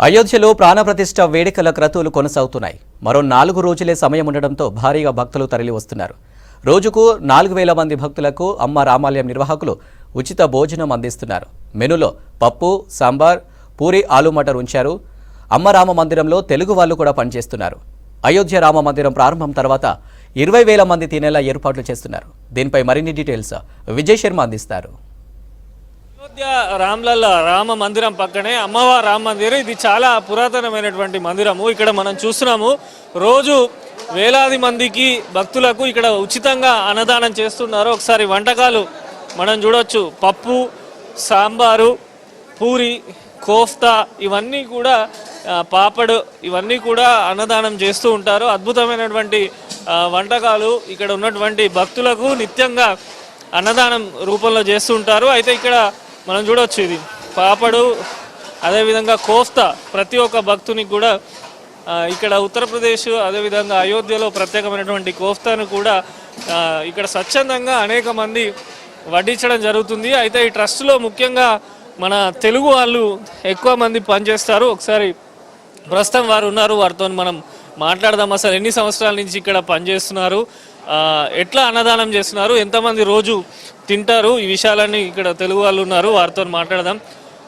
అయోధ్యలో ప్రాణప్రతిష్ఠ వేడుకల క్రతువులు కొనసాగుతున్నాయి. మరో 4 రోజులే సమయం ఉండడంతో భారీగా భక్తులు తరలి వస్తున్నారు. రోజుకు 4000 మంది భక్తులకు అమ్మ రామాలయం నిర్వాహకులు ఉచిత భోజనం అందిస్తున్నారు. మెనూలో పప్పు, సాంబార్, పూరి, ఆలు మటర్ ఉంచారు. అమ్మ రామ మందిరంలో తెలుగు వాళ్ళు కూడా పనిచేస్తున్నారు. అయోధ్య రామ మందిరం ప్రారంభం తర్వాత 20,000 మంది తినేలా ఏర్పాట్లు చేస్తున్నారు. దీనిపై మరిన్ని డీటెయిల్స్ విజయ్ శర్మ అందిస్తారు. అయోధ్య రామ్లల్ల రామ మందిరం పక్కనే అమ్మవారి రామ మందిరం. ఇది చాలా పురాతనమైనటువంటి మందిరము. ఇక్కడ మనం చూస్తున్నాము, రోజు వేలాది మందికి భక్తులకు ఇక్కడ ఉచితంగా అన్నదానం చేస్తున్నారు. ఒకసారి వంటకాలు మనం చూడొచ్చు. పప్పు, సాంబారు, పూరి, కోఫ్తా, ఇవన్నీ కూడా పాపడ్, ఇవన్నీ కూడా అన్నదానం చేస్తూ ఉంటారు. అద్భుతమైనటువంటి వంటకాలు ఇక్కడ ఉన్నటువంటి భక్తులకు నిత్యంగా అన్నదానం రూపంలో చేస్తూ ఉంటారు. అయితే ఇక్కడ మనం చూడవచ్చు, ఇది పాపడు, అదేవిధంగా కోఫ్తా ప్రతి ఒక్క భక్తునికి కూడా ఇక్కడ ఉత్తరప్రదేశ్, అదేవిధంగా అయోధ్యలో ప్రత్యేకమైనటువంటి కోఫ్తాను కూడా ఇక్కడ స్వచ్ఛందంగా అనేక మంది వడ్డించడం జరుగుతుంది. అయితే ఈ ట్రస్ట్లో ముఖ్యంగా మన తెలుగు వాళ్ళు ఎక్కువ మంది పనిచేస్తారు. ఒకసారి ప్రస్తుతం వారు ఉన్నారు, వారితో మనం మాట్లాడదాం. అసలు ఎన్ని సంవత్సరాల నుంచి ఇక్కడ పనిచేస్తున్నారు, ఎట్లా అన్నదానం చేస్తున్నారు, ఎంతమంది రోజు తింటారు, ఈ విషయాలన్నీ ఇక్కడ తెలుగు వాళ్ళు ఉన్నారు, వారితో మాట్లాడదాం.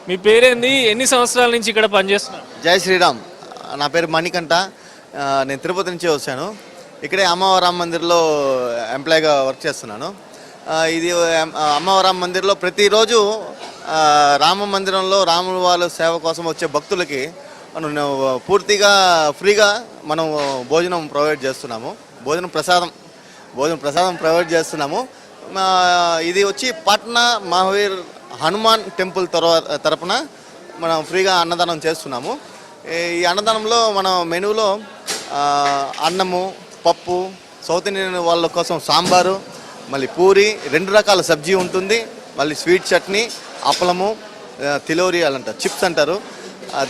మీ పేరేంది, ఎన్ని సంవత్సరాల నుంచి ఇక్కడ పనిచేస్తున్నారు? జై శ్రీరామ్. నా పేరు మణికంఠ. నేను తిరుపతి నుంచి వచ్చాను. ఇక్కడే అమ్మవారాం మందిర్లో ఎంప్లాయ్గా వర్క్ చేస్తున్నాను. ఇది అమ్మవారాం మందిర్లో ప్రతిరోజు రామ మందిరంలో రాముల వాళ్ళ సేవ కోసం వచ్చే భక్తులకి మనం పూర్తిగా ఫ్రీగా మనం భోజనం ప్రొవైడ్ చేస్తున్నాము. భోజన ప్రసాదం ప్రొవైడ్ చేస్తున్నాము. ఇది వచ్చి పాట్నా మహావీర్ హనుమాన్ టెంపుల్ తరపున మనం ఫ్రీగా అన్నదానం చేస్తున్నాము. ఈ అన్నదానంలో మన మెనూలో అన్నము, పప్పు, సౌత్ ఇండియన్ వాళ్ళ కోసం సాంబారు, మళ్ళీ పూరి, 2 రకాల సబ్జీ ఉంటుంది, మళ్ళీ స్వీట్ చట్నీ, అప్పలము, తిలోరి అంట, చిప్స్ అంటారు.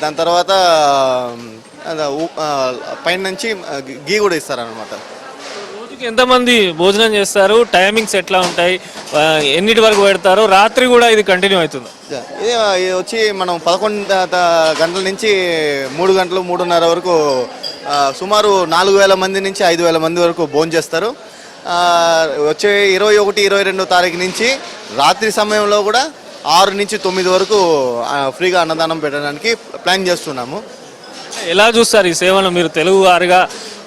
దాని తర్వాత పైన నుంచి గీ కూడా ఇస్తారనమాట. రోజుకి ఎంతమంది భోజనం చేస్తారు, టైమింగ్స్ ఎట్లా ఉంటాయి, ఎన్నిటి వరకు పెడతారు, రాత్రి కూడా ఇది కంటిన్యూ అవుతుంది? ఇది వచ్చి మనం 11 గంటల నుంచి 3 గంటలు 3:30 వరకు సుమారు 4,000 మంది నుంచి 5,000 మంది వరకు భోజనం చేస్తారు. వచ్చే 21, 22 తారీఖు నుంచి రాత్రి సమయంలో కూడా 6 నుంచి 9 వరకు ఫ్రీగా అన్నదానం పెట్టడానికి ప్లాన్ చేస్తున్నాము. ఎలా చూస్తారు ఈ సేవను? మీరు తెలుగు వారిగా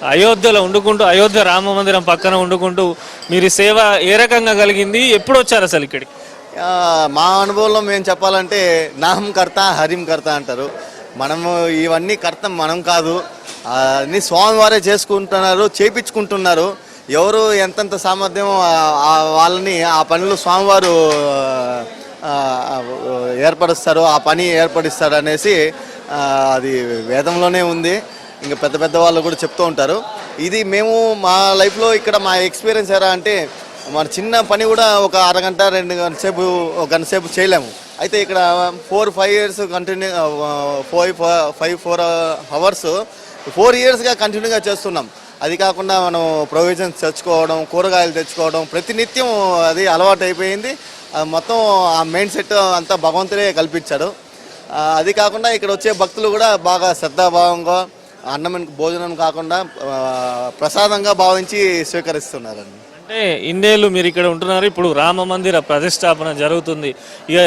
అయోధ్యలో వండుకుంటూ, అయోధ్య రామ మందిరం పక్కన వండుకుంటూ మీరు ఈ సేవ ఏ రకంగా కలిగింది, ఎప్పుడు వచ్చారు అసలు ఇక్కడికి? మా అనుభవంలో మేము చెప్పాలంటే నాహం కర్త హరిం కర్త అంటారు. మనము ఇవన్నీ కర్తం మనం కాదు, అన్నీ స్వామివారే చేసుకుంటున్నారు, చేయించుకుంటున్నారు. ఎవరు ఎంతెంత సామర్థ్యం వాళ్ళని ఆ పనులు స్వామివారు ఏర్పరుస్తారు, ఆ పని ఏర్పడిస్తారు అనేసి అది వేదంలోనే ఉంది. ఇంకా పెద్ద పెద్ద వాళ్ళు కూడా చెప్తూ ఉంటారు. ఇది మేము మా లైఫ్లో ఇక్కడ మా ఎక్స్పీరియన్స్ ఎలా అంటే, మన చిన్న పని కూడా ఒక అరగంట 2 గంట సేపు చేయలేము. అయితే ఇక్కడ 4-5 ఇయర్స్ కంటిన్యూ 4 అవర్స్ 4 ఇయర్స్గా కంటిన్యూగా చేస్తున్నాం. అది కాకుండా మనం ప్రొవిజన్స్ తెచ్చుకోవడం, కూరగాయలు తెచ్చుకోవడం ప్రతినిత్యం అది అలవాటు అయిపోయింది. మొత్తం ఆ మైండ్ సెట్ అంతా భగవంతుడే కల్పించాడు. అది కాకుండా ఇక్కడ వచ్చే భక్తులు కూడా బాగా శ్రద్ధాభావంగా అన్నం భోజనం కాకుండా ప్రసాదంగా భావించి స్వీకరిస్తున్నారండి. అంటే ఇన్నేళ్ళు మీరు ఇక్కడ ఉంటున్నారు, ఇప్పుడు రామ మందిర ప్రతిష్టాపన జరుగుతుంది.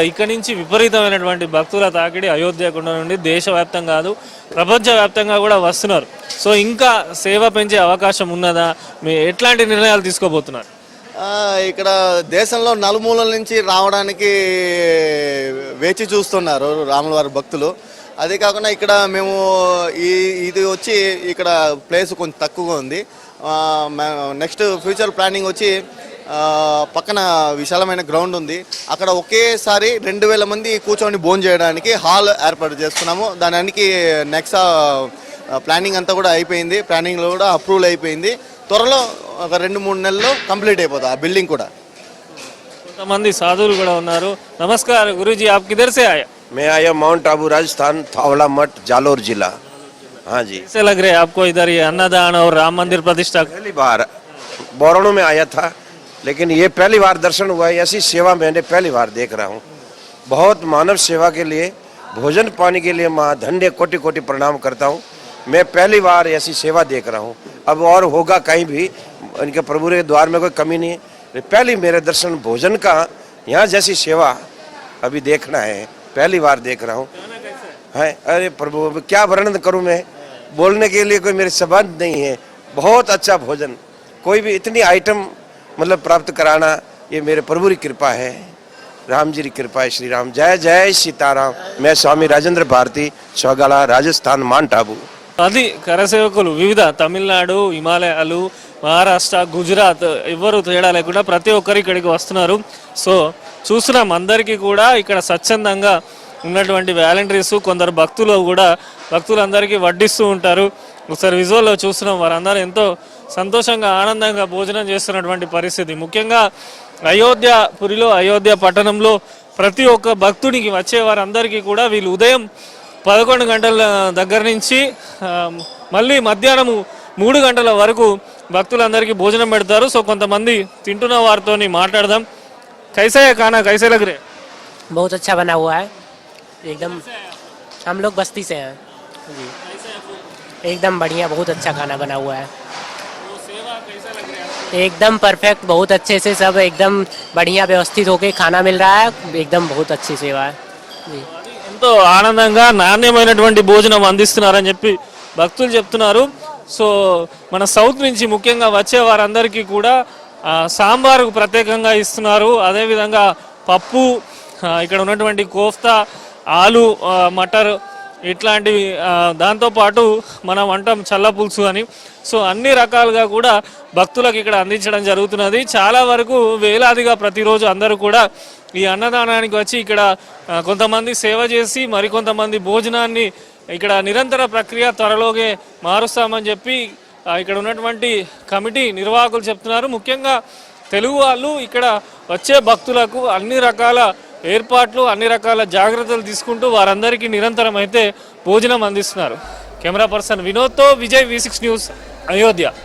ఇక్కడి నుంచి విపరీతమైనటువంటి భక్తుల తాకిడి అయోధ్యకుండ నుండి దేశవ్యాప్తంగా కాదు, ప్రపంచవ్యాప్తంగా కూడా వస్తున్నారు. సో ఇంకా సేవ పెంచే అవకాశం ఉన్నదా? మీరు ఎట్లాంటి నిర్ణయాలు తీసుకోబోతున్నారు? ఇక్కడ దేశంలో నలుమూలల నుంచి రావడానికి వేచి చూస్తున్నారు రాముల వారి భక్తులు. అదే కాకుండా ఇక్కడ మేము ఇది వచ్చి ఇక్కడ ప్లేస్ కొంచెం తక్కువగా ఉంది. నెక్స్ట్ ఫ్యూచర్ ప్లానింగ్ వచ్చి పక్కన విశాలమైన గ్రౌండ్ ఉంది, అక్కడ ఒకేసారి 2,000 మంది కూర్చొని భోజనం చేయడానికి హాల్ ఏర్పాటు చేస్తున్నాము. దానికి నెక్స్ట్ ప్లానింగ్ అంతా కూడా అయిపోయింది, ప్లానింగ్లో కూడా అప్రూవల్ అయిపోయింది. త్వరలో ఒక 2-3 నెలల్లో కంప్లీట్ అయిపోతుంది ఆ బిల్డింగ్ కూడా. కొంతమంది సాధువులు కూడా ఉన్నారు. నమస్కారం గురుజీ, आप किधर से आए? मैं आया माउंट आबू राजस्थान, थावड़ा मठ, जालोर जिला। हाँ जी। कैसे लग रहे हैं आपको इधर ये अन्नदान और राम मंदिर प्रतिष्ठा? पहली बार बोराणु में आया था, लेकिन ये पहली बार दर्शन हुआ है। ऐसी सेवा मैंने पहली बार देख रहा हूँ। बहुत मानव सेवा के लिए भोजन पाने के लिए माँ धन्य कोटि कोटि प्रणाम करता हूँ। मैं पहली बार ऐसी सेवा देख रहा हूँ, अब और होगा कहीं भी, इनके प्रभु के द्वार में कोई कमी नहीं है। पहली मेरे दर्शन भोजन का, यहाँ जैसी सेवा अभी देखना है, पहली बार देख रहा हूँ। है अरे प्रभु क्या वर्णन करूँ मैं, बोलने के लिए कोई मेरे शब्द नहीं है। बहुत अच्छा भोजन, कोई भी इतनी आइटम मतलब प्राप्त कराना, ये मेरे प्रभु की कृपा है, राम जी की कृपा है। श्री राम, जय जय सीताराम। मैं स्वामी राजेंद्र भारती, चौगाला, राजस्थान, माउंट आबू। అది కరసేవకులు వివిధ తమిళనాడు, హిమాలయాలు, మహారాష్ట్ర, గుజరాత్ ఎవ్వరు తేడా లేకుండా ప్రతి ఒక్కరు ఇక్కడికి వస్తున్నారు. సో చూస్తున్నాం అందరికీ కూడా ఇక్కడ స్వచ్ఛందంగా ఉన్నటువంటి వాలంటీర్స్, కొందరు భక్తులు కూడా భక్తులందరికీ వడ్డిస్తూ ఉంటారు. ఒకసారి విజువల్లో చూస్తున్నాం, వారందరూ ఎంతో సంతోషంగా ఆనందంగా భోజనం చేస్తున్నటువంటి పరిస్థితి. ముఖ్యంగా అయోధ్యపురిలో, అయోధ్య పట్టణంలో ప్రతి ఒక్క భక్తుడికి వచ్చే వారందరికీ కూడా వీళ్ళు ఉదయం 11 గంటల దగ్గర నుంచి మళ్ళీ మధ్యాహ్నం 3 గంటల వరకు భక్తులందరికీ భోజనం పెడతారు. సో కొంతమంది తింటున్న వారితో మాట్లాడదాం. कैसा है खाना, कैसे लग रहे? बहुत अच्छा बना हुआ है एकदम। हम लोग बस्ती से हैं जी। एकदम बढ़िया, बहुत अच्छा खाना बना हुआ है, एकदम परफेक्ट, बहुत अच्छे से सब एकदम बढ़िया व्यवस्थित होके खाना मिल रहा है, एकदम बहुत अच्छी सेवा है जी। ఎంతో ఆనందంగా నాణ్యమైనటువంటి భోజనం అందిస్తున్నారని చెప్పి భక్తులు చెప్తున్నారు. సో మన సౌత్ నుంచి ముఖ్యంగా వచ్చే వారందరికీ కూడా సాంబారు ప్రత్యేకంగా ఇస్తున్నారు. అదేవిధంగా పప్పు, ఇక్కడ ఉన్నటువంటి కోఫ్తా, ఆలు, మటర్ ఇట్లాంటివి, దాంతోపాటు మనం అంటాం చల్ల పులుసు అని. సో అన్ని రకాలుగా కూడా భక్తులకు ఇక్కడ అందించడం జరుగుతున్నది. చాలా వరకు వేలాదిగా ప్రతిరోజు అందరూ కూడా ఈ అన్నదానానికి వచ్చి ఇక్కడ కొంతమంది సేవ చేసి మరికొంతమంది భోజనాన్ని ఇక్కడ నిరంతర ప్రక్రియ త్వరలోగే మారుస్తామని చెప్పి ఇక్కడ ఉన్నటువంటి కమిటీ నిర్వాహకులు చెప్తున్నారు. ముఖ్యంగా తెలుగు వాళ్ళు ఇక్కడ వచ్చే భక్తులకు అన్ని రకాల ఏర్పాట్లు, అన్ని రకాల జాగ్రత్తలు తీసుకుంటూ వారందరికీ నిరంతరం అయితే భోజనం అందిస్తున్నారు. కెమెరా పర్సన్ వినోద్తో విజయ్, V6 న్యూస్, అయోధ్య.